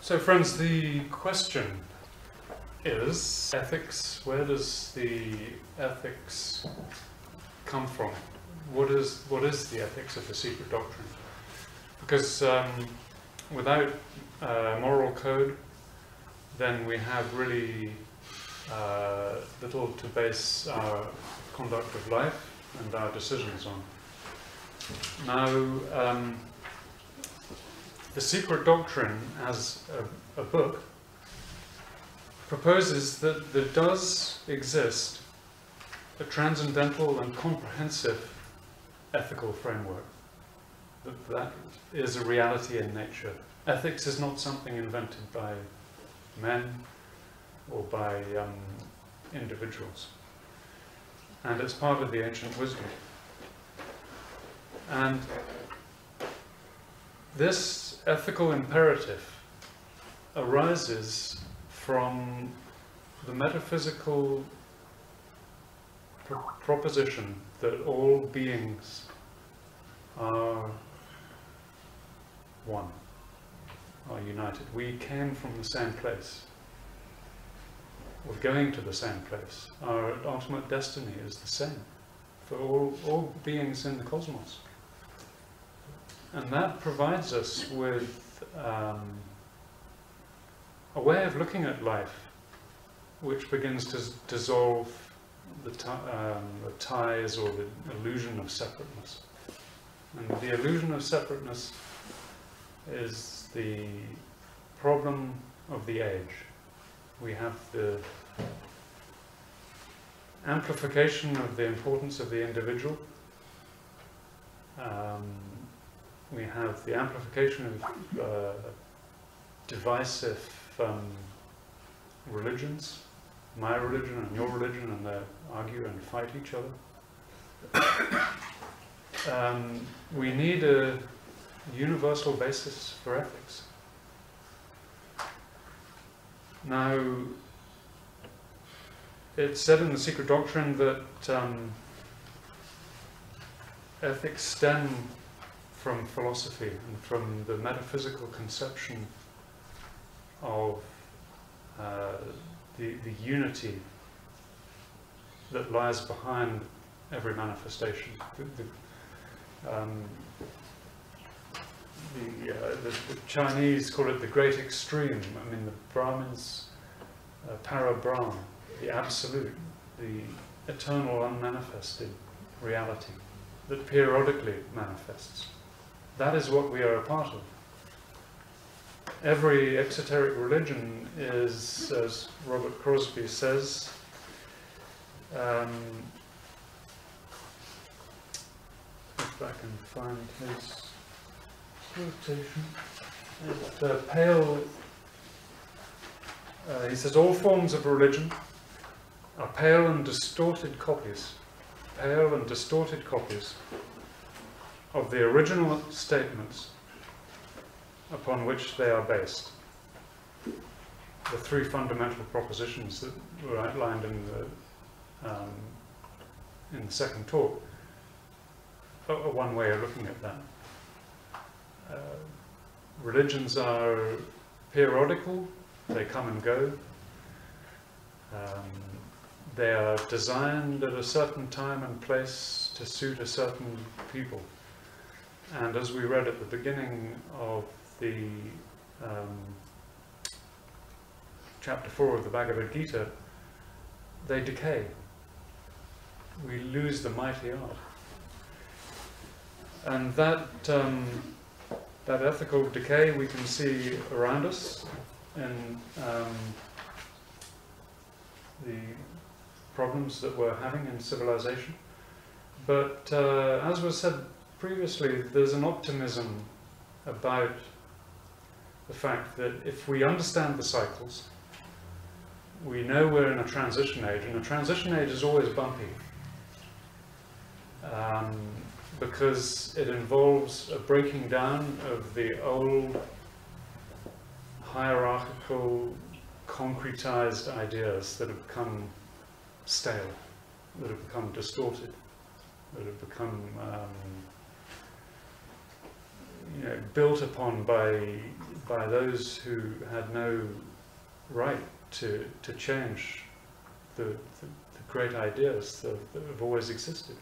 So friends, the question is, ethics, where does the ethics come from? What is the ethics of the secret doctrine? Because without moral code, then we have really little to base our conduct of life and our decisions on. Now, the secret doctrine, as a book, proposes that there does exist a transcendental and comprehensive ethical framework. That is a reality in nature. Ethics is not something invented by men or by individuals. And it's part of the ancient wisdom. And this ethical imperative arises from the metaphysical proposition that all beings are one, are united. We came from the same place. We're going to the same place. Our ultimate destiny is the same for all beings in the cosmos. And that provides us with a way of looking at life which begins to dissolve the ties or the illusion of separateness. And the illusion of separateness is the problem of the age. We have the amplification of the importance of the individual. We have the amplification of divisive religions, my religion and your religion, and they argue and fight each other. We need a universal basis for ethics. Now, it's said in the secret doctrine that ethics stem from philosophy and from the metaphysical conception of the unity that lies behind every manifestation. The Chinese call it the great extreme. I mean, the Brahmins, para-Brahm, the absolute, the eternal unmanifested reality that periodically manifests. That is what we are a part of. Every exoteric religion is, as Robert Crosby says, if I can find his quotation, he says, all forms of religion are pale and distorted copies of the original statements upon which they are based. The three fundamental propositions that were outlined in the second talk are one way of looking at that. Religions are periodical, they come and go. They are designed at a certain time and place to suit a certain people. And as we read at the beginning of the chapter 4 of the Bhagavad Gita, they decay. We lose the mighty art. And that ethical decay we can see around us in the problems that we're having in civilization. But as was said previously, there's an optimism about the fact that if we understand the cycles, we know we're in a transition age, and a transition age is always bumpy because it involves a breaking down of the old hierarchical, concretized ideas that have become stale, that have become distorted, that have become built upon by by those who had no right to change the great ideas that have always existed.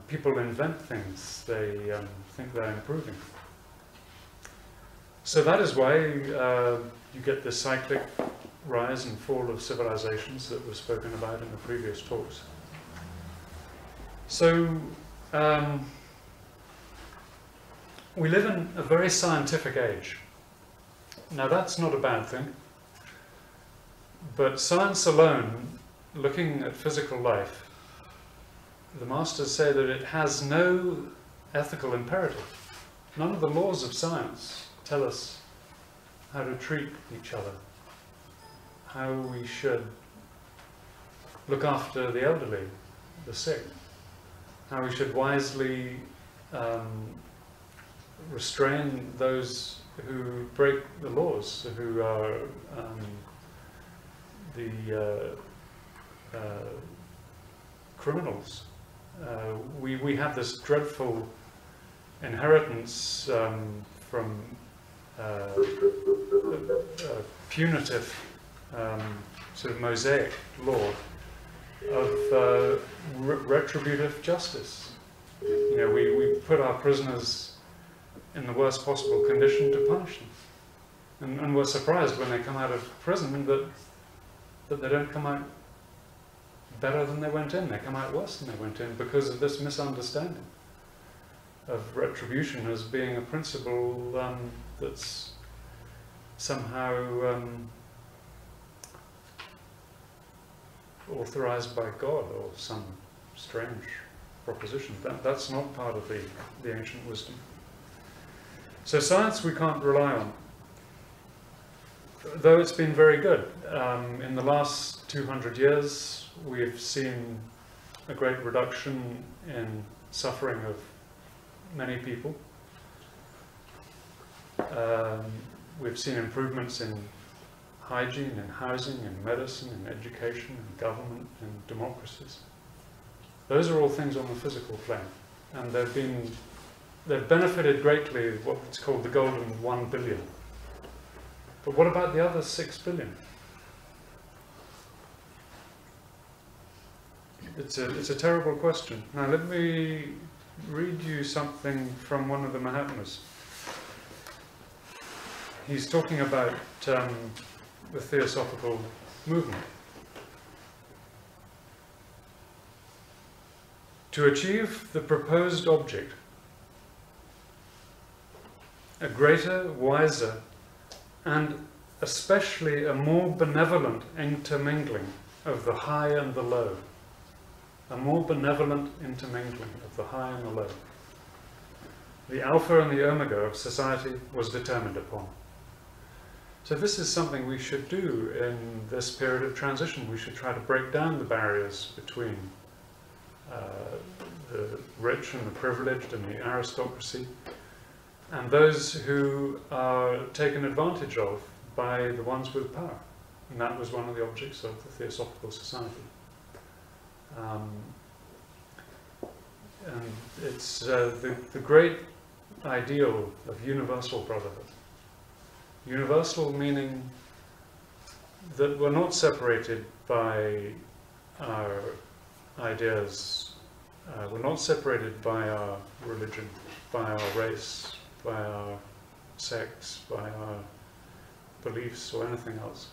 People invent things, they think they're improving. So that is why you get the cyclic rise and fall of civilizations that was spoken about in the previous talks. So we live in a very scientific age. Now that's not a bad thing, but science alone, looking at physical life, the masters say that it has no ethical imperative. None of the laws of science tell us how to treat each other, how we should look after the elderly, the sick, how we should wisely restrain those who break the laws, who are the criminals. We have this dreadful inheritance from a punitive sort of Mosaic law of retributive justice. You know, we put our prisoners in the worst possible condition to punish them, and we're surprised when they come out of prison that they don't come out better than they went in. They come out worse than they went in because of this misunderstanding of retribution as being a principle that's somehow authorized by God or some strange proposition. That's not part of the ancient wisdom. So science we can't rely on, though it's been very good. In the last 200 years we've seen a great reduction in suffering of many people. We've seen improvements in hygiene, in housing, in medicine, in education, in government, in democracies. Those are all things on the physical plane, and they've benefited greatly what's called the golden 1 billion. But what about the other 6 billion? It's a terrible question. Now let me read you something from one of the Mahatmas. He's talking about the Theosophical Movement. To achieve the proposed object, a greater, wiser, and especially a more benevolent intermingling of the high and the low. A more benevolent intermingling of the high and the low. The alpha and the omega of society was determined upon. So this is something we should do in this period of transition. We should try to break down the barriers between the rich and the privileged and the aristocracy, and those who are taken advantage of by the ones with power. And that was one of the objects of the Theosophical Society. And it's the great ideal of universal brotherhood. Universal meaning that we're not separated by our ideas, we're not separated by our religion, by our race, by our sex, by our beliefs or anything else.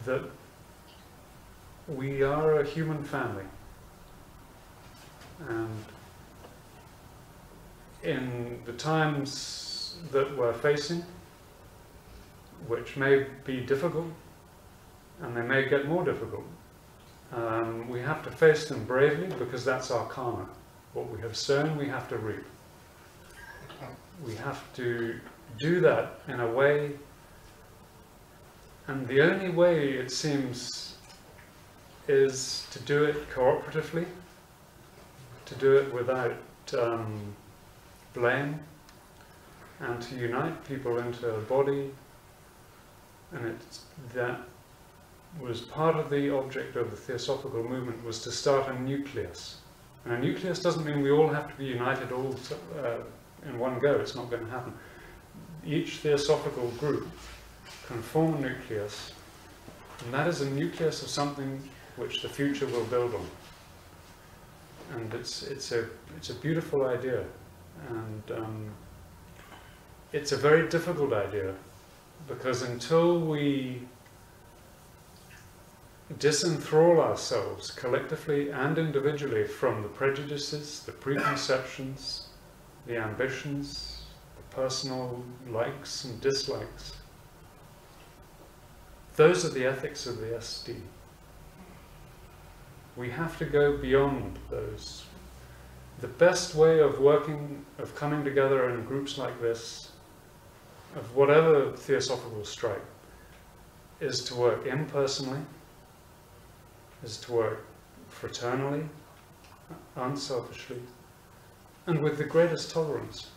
That we are a human family, and in the times that we're facing, which may be difficult, and they may get more difficult, we have to face them bravely, because that's our karma. What we have sown, we have to reap. We have to do that in a way, and the only way, it seems, is to do it cooperatively, to do it without blame, and to unite people into a body. And that was part of the object of the Theosophical Movement, was to start a nucleus. And a nucleus doesn't mean we all have to be united all in one go. It's not going to happen. each theosophical group can form a nucleus, and that is a nucleus of something which the future will build on. And it's a beautiful idea, and it's a very difficult idea, because until we disenthrall ourselves collectively and individually from the prejudices, the preconceptions, the ambitions, the personal likes and dislikes, those are the ethics of the SD. We have to go beyond those. The best way of working, of coming together in groups like this, of whatever theosophical stripe, is to work impersonally, is to work fraternally, unselfishly, and with the greatest tolerance.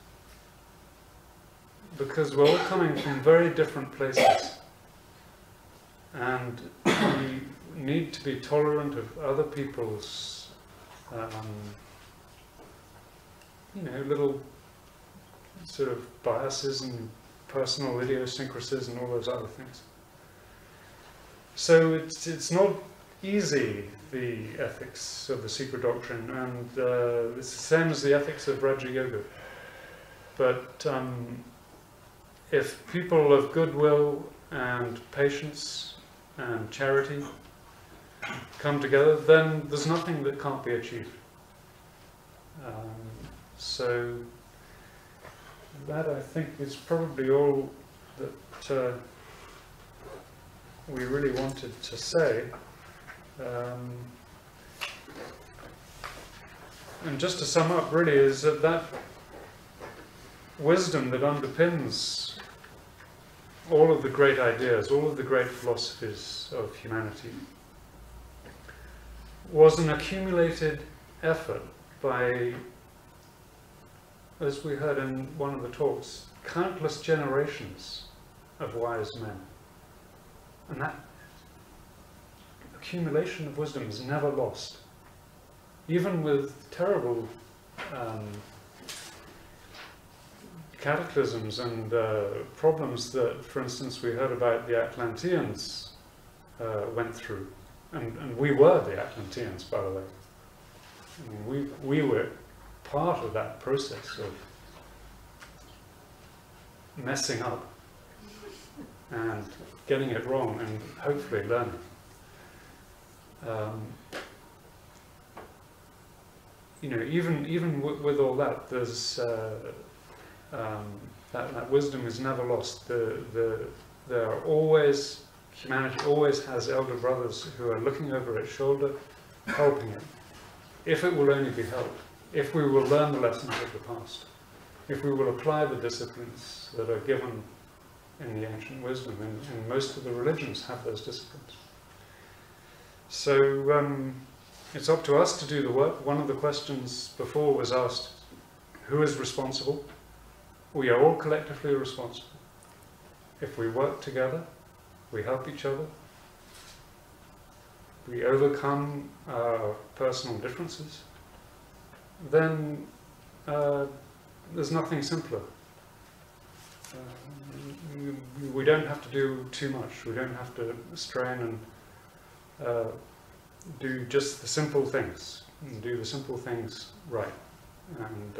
Because we're all coming from very different places, and we need to be tolerant of other people's little sort of biases and personal idiosyncrasies and all those other things. So it's not easy, the ethics of the secret doctrine, and it's the same as the ethics of Raja Yoga. But if people of goodwill and patience and charity come together, then there's nothing that can't be achieved. So that, I think, is probably all that we really wanted to say. And just to sum up, really, is that wisdom that underpins all of the great ideas, all of the great philosophies of humanity, was an accumulated effort by, as we heard in one of the talks, countless generations of wise men. And that accumulation of wisdom is never lost. Even with terrible cataclysms and problems that, for instance, we heard about the Atlanteans went through. And we were the Atlanteans, by the way. I mean, we were part of that process of messing up and getting it wrong and hopefully learning. Even with all that, there's that wisdom is never lost. There are always, humanity always has elder brothers who are looking over its shoulder, helping it, if it will only be helped, if we will learn the lessons of the past, if we will apply the disciplines that are given in the ancient wisdom, and most of the religions have those disciplines. So it's up to us to do the work. One of the questions before was asked, who is responsible? We are all collectively responsible. If we work together, we help each other, we overcome our personal differences, then there's nothing simpler. We don't have to do too much. We don't have to strain and do just the simple things, and do the simple things right. And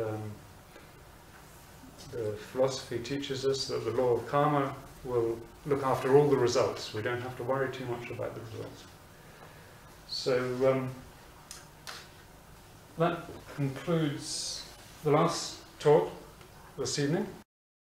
the philosophy teaches us that the law of karma will look after all the results. We don't have to worry too much about the results. So that concludes the last talk this evening.